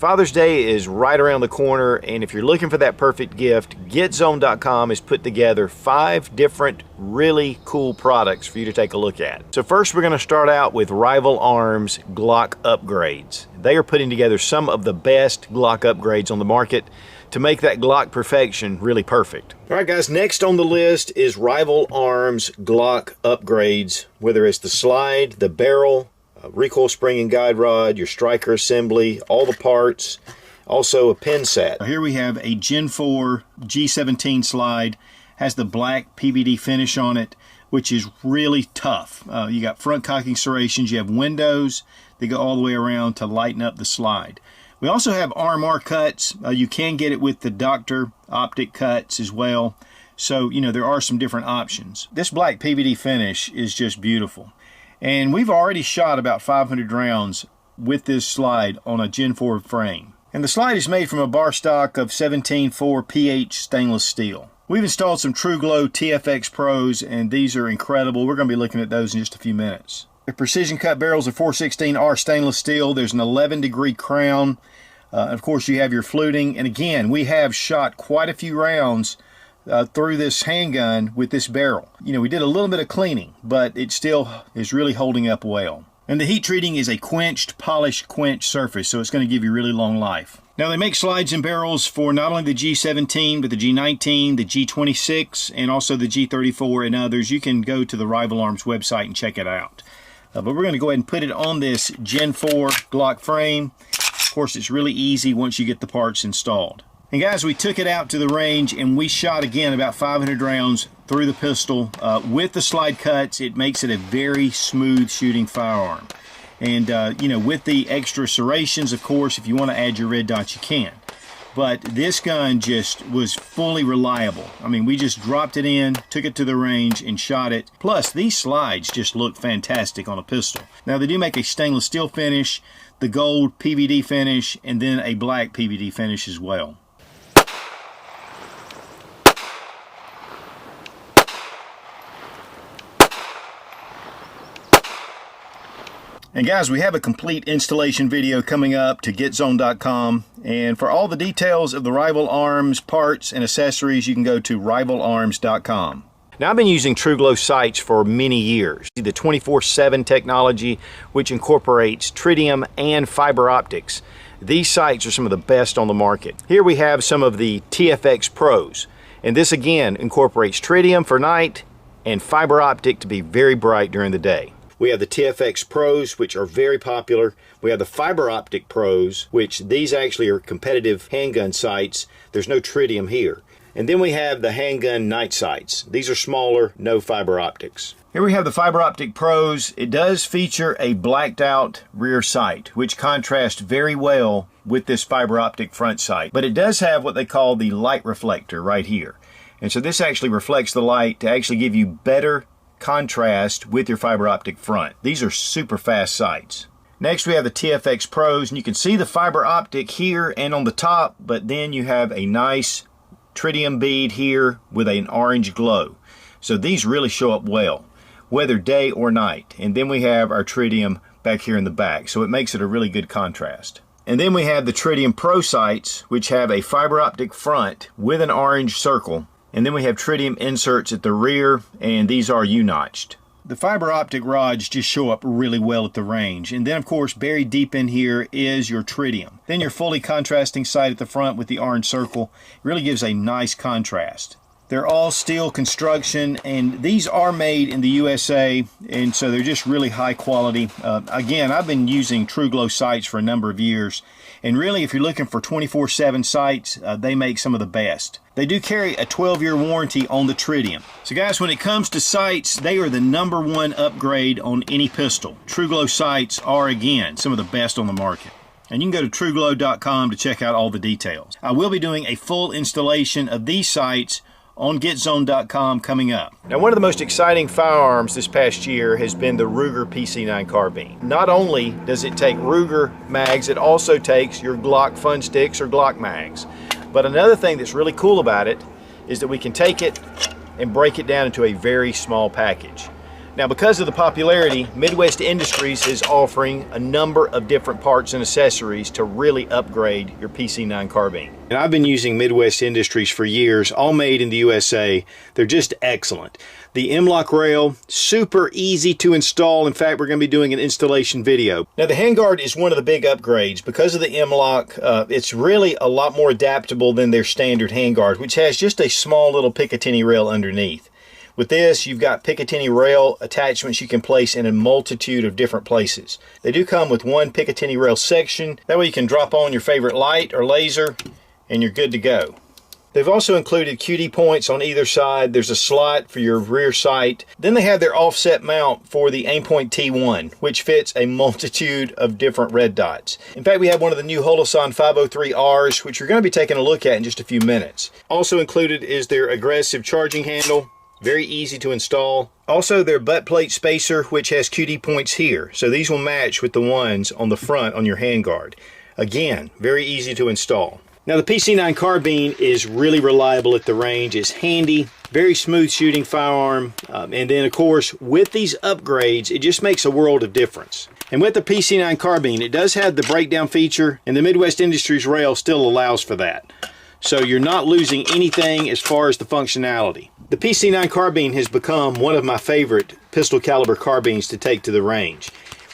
Father's Day is right around the corner, and if you're looking for that perfect gift, GetZone.com has put together 5 different really cool products for you to take a look at. So first we're going to start out with Rival Arms Glock upgrades. They are putting together some of the best Glock upgrades on the market to make that Glock perfection really perfect. All right guys, next on the list is Rival Arms Glock upgrades, whether it's the slide, the barrel, recoil spring and guide rod, your striker assembly, all the parts, also a pin set. Here we have a Gen 4 G17 slide, has the black PVD finish on it, which is really tough. You got front cocking serrations, you have windows that go all the way around to lighten up the slide. We also have RMR cuts. You can get it with the Dr. Optic cuts as well. So, you know, there are some different options. This black PVD finish is just beautiful. And we've already shot about 500 rounds with this slide on a Gen 4 frame. And the slide is made from a bar stock of 17.4 pH stainless steel. We've installed some TruGlo TFX Pros, and these are incredible. We're going to be looking at those in just a few minutes. The precision cut barrels are 416R stainless steel. There's an 11-degree crown. Of course, you have your fluting. And again, we have shot quite a few rounds through this handgun with this barrel. You know, we did a little bit of cleaning, but it still is really holding up well. And the heat treating is a quenched, polished, quenched surface, so it's going to give you really long life. Now they make slides and barrels for not only the G17, but the G19, the G26, and also the G34 and others. You can go to the Rival Arms website and check it out. But we're going to go ahead and put it on this Gen 4 Glock frame. Of course, it's really easy once you get the parts installed. And guys, we took it out to the range and we shot again about 500 rounds through the pistol. With the slide cuts, it makes it a very smooth shooting firearm. And you know, with the extra serrations, of course, if you want to add your red dots, you can. But this gun just was fully reliable. I mean, we just dropped it in, took it to the range, and shot it. Plus, these slides just look fantastic on a pistol. Now, they do make a stainless steel finish, the gold PVD finish, and then a black PVD finish as well. And guys, we have a complete installation video coming up to GetZone.com. And for all the details of the Rival Arms parts and accessories, you can go to rivalarms.com. Now, I've been using TruGlo sights for many years. The 24/7 technology, which incorporates tritium and fiber optics. These sights are some of the best on the market. Here we have some of the TFX Pros. And this again incorporates tritium for night and fiber optic to be very bright during the day. We have the TFX Pros, which are very popular. We have the Fiber Optic Pros, which these actually are competitive handgun sights. There's no tritium here. And then we have the handgun night sights. These are smaller, no fiber optics. Here we have the Fiber Optic Pros. It does feature a blacked out rear sight, which contrasts very well with this fiber optic front sight. But it does have what they call the light reflector right here. And so this actually reflects the light to actually give you better contrast with your fiber optic front. These are super fast sights. Next we have the TFX Pros, and you can see the fiber optic here and on the top, but then you have a nice tritium bead here with an orange glow. So these really show up well, whether day or night. And then we have our tritium back here in the back, so it makes it a really good contrast. And then we have the Tritium Pro sights, which have a fiber optic front with an orange circle. And then we have tritium inserts at the rear, and these are U-notched. The fiber optic rods just show up really well at the range. And then, of course, buried deep in here is your tritium. Then your fully contrasting sight at the front with the orange circle really gives a nice contrast. They're all steel construction, and these are made in the USA, and so they're just really high quality. Again, I've been using TruGlo sights for a number of years, and really if you're looking for 24/7 sights, they make some of the best. They do carry a 12-year warranty on the tritium. So guys, when it comes to sights, they are the #1 upgrade on any pistol. TruGlo sights are, again, some of the best on the market. And you can go to TruGlo.com to check out all the details. I will be doing a full installation of these sights on GetZone.com coming up. Now, one of the most exciting firearms this past year has been the Ruger PC9 carbine. Not only does it take Ruger mags, it also takes your Glock Fun Sticks or Glock mags. But another thing that's really cool about it is that we can take it and break it down into a very small package. Now, because of the popularity, Midwest Industries is offering a number of different parts and accessories to really upgrade your PC9 carbine. And I've been using Midwest Industries for years, all made in the USA. They're just excellent. The M-LOK rail, super easy to install. In fact, we're going to be doing an installation video. Now, the handguard is one of the big upgrades. Because of the M-LOK, it's really a lot more adaptable than their standard handguard, which has just a small little Picatinny rail underneath. With this, you've got Picatinny rail attachments you can place in a multitude of different places. They do come with one Picatinny rail section. That way you can drop on your favorite light or laser and you're good to go. They've also included QD points on either side. There's a slot for your rear sight. Then they have their offset mount for the Aimpoint T1, which fits a multitude of different red dots. In fact, we have one of the new Holosun 503Rs, which you're going to be taking a look at in just a few minutes. Also included is their aggressive charging handle. Very easy to install. Also their butt plate spacer, which has QD points here. So these will match with the ones on the front on your handguard. Again, very easy to install. Now the PC9 carbine is really reliable at the range. It's handy, very smooth shooting firearm. And then of course, with these upgrades, it just makes a world of difference. And with the PC9 carbine, it does have the breakdown feature, and the Midwest Industries rail still allows for that. So you're not losing anything as far as the functionality. The PC9 carbine has become one of my favorite pistol caliber carbines to take to the range.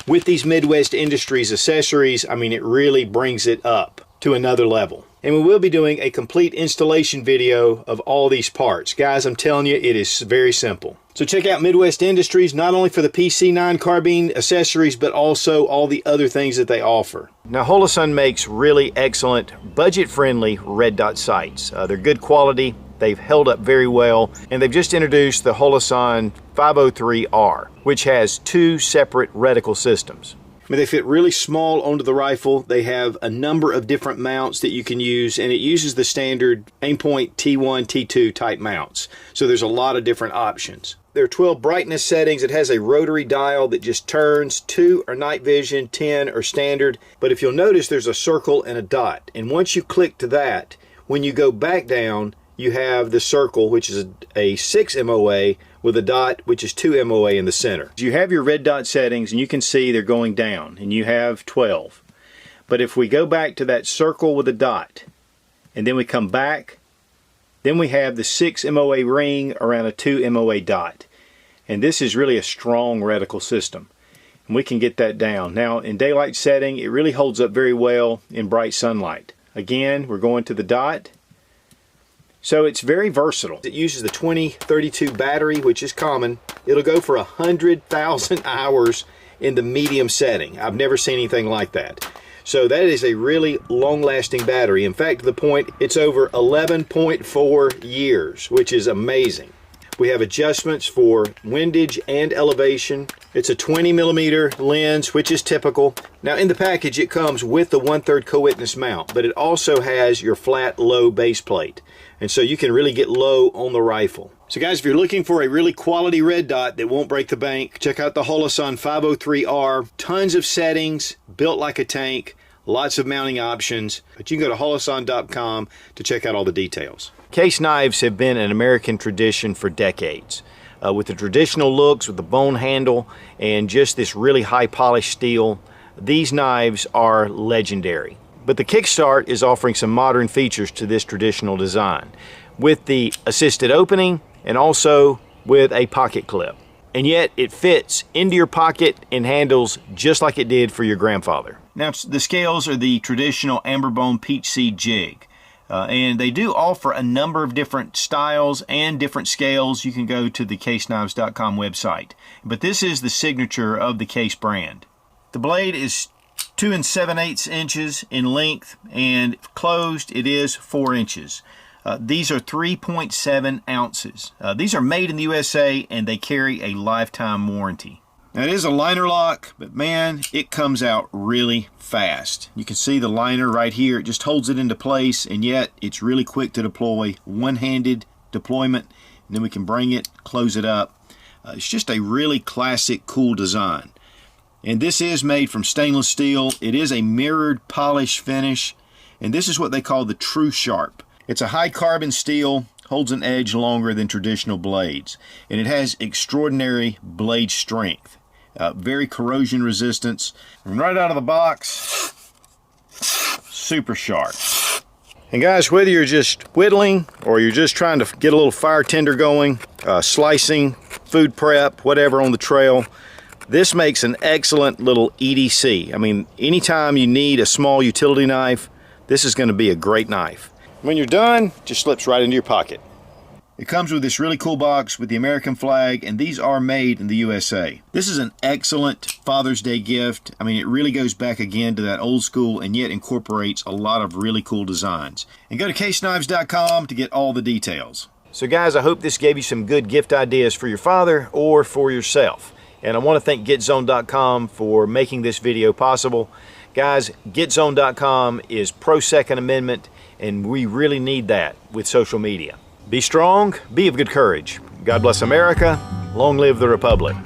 With these Midwest Industries accessories, I mean, it really brings it up to another level. And we will be doing a complete installation video of all these parts. Guys, I'm telling you, it is very simple. So check out Midwest Industries, not only for the PC9 carbine accessories, but also all the other things that they offer. Now, Holosun makes really excellent, budget-friendly red dot sights. They're good quality, they've held up very well, and they've just introduced the Holosun 503R, which has two separate reticle systems. I mean, they fit really small onto the rifle. They have a number of different mounts that you can use, and it uses the standard Aimpoint T1, T2 type mounts. So there's a lot of different options. There are 12 brightness settings. It has a rotary dial that just turns. 2 are night vision, 10 are standard. But if you'll notice, there's a circle and a dot. And once you click to that, when you go back down, you have the circle, which is a 6 MOA, with a dot, which is 2 MOA in the center. You have your red dot settings, and you can see they're going down, and you have 12. But if we go back to that circle with a dot, and then we come back, then we have the 6 MOA ring around a 2 MOA dot. And this is really a strong reticle system. And we can get that down. Now, in daylight setting, it really holds up very well in bright sunlight. Again, we're going to the dot. So it's very versatile. It uses the 2032 battery, which is common. It'll go for 100,000 hours in the medium setting. I've never seen anything like that. So that is a really long-lasting battery. In fact, to the point, it's over 11.4 years, which is amazing. We have adjustments for windage and elevation. It's a 20mm lens, which is typical. Now in the package, it comes with the 1/3 co-witness mount, but it also has your flat low base plate. And so you can really get low on the rifle. So guys, if you're looking for a really quality red dot that won't break the bank, check out the Holosun 503R. Tons of settings, built like a tank, lots of mounting options. But you can go to holosun.com to check out all the details. Case knives have been an American tradition for decades. With the traditional looks, with the bone handle, and just this really high polished steel, these knives are legendary. But the Kickstart is offering some modern features to this traditional design, with the assisted opening and also with a pocket clip. And yet it fits into your pocket and handles just like it did for your grandfather. Now the scales are the traditional amberbone peach seed jig. And they do offer a number of different styles and different scales. You can go to the CaseKnives.com website. But this is the signature of the Case brand. The blade is 2 7/8 inches in length, and closed it is 4 inches. These are 3.7 ounces. These are made in the USA, and they carry a lifetime warranty. Now it is a liner lock, but man, it comes out really fast. You can see the liner right here. It just holds it into place, and yet it's really quick to deploy. One-handed deployment, and then we can bring it, close it up. It's just a really classic, cool design. And this is made from stainless steel. It is a mirrored polish finish, and this is what they call the True Sharp. It's a high carbon steel, holds an edge longer than traditional blades, and it has extraordinary blade strength, very corrosion resistance. And right out of the box, super sharp. And guys, whether you're just whittling or you're just trying to get a little fire tender going, slicing, food prep, whatever on the trail, this makes an excellent little EDC. I mean, anytime you need a small utility knife, this is going to be a great knife. When you're done, it just slips right into your pocket. It comes with this really cool box with the American flag, and these are made in the USA. This is an excellent Father's Day gift. I mean, it really goes back again to that old school and yet incorporates a lot of really cool designs. And go to caseknives.com to get all the details. So guys, I hope this gave you some good gift ideas for your father or for yourself. And I want to thank GetZone.com for making this video possible. Guys, GetZone.com is pro-Second Amendment, and we really need that with social media. Be strong, be of good courage. God bless America. Long live the Republic.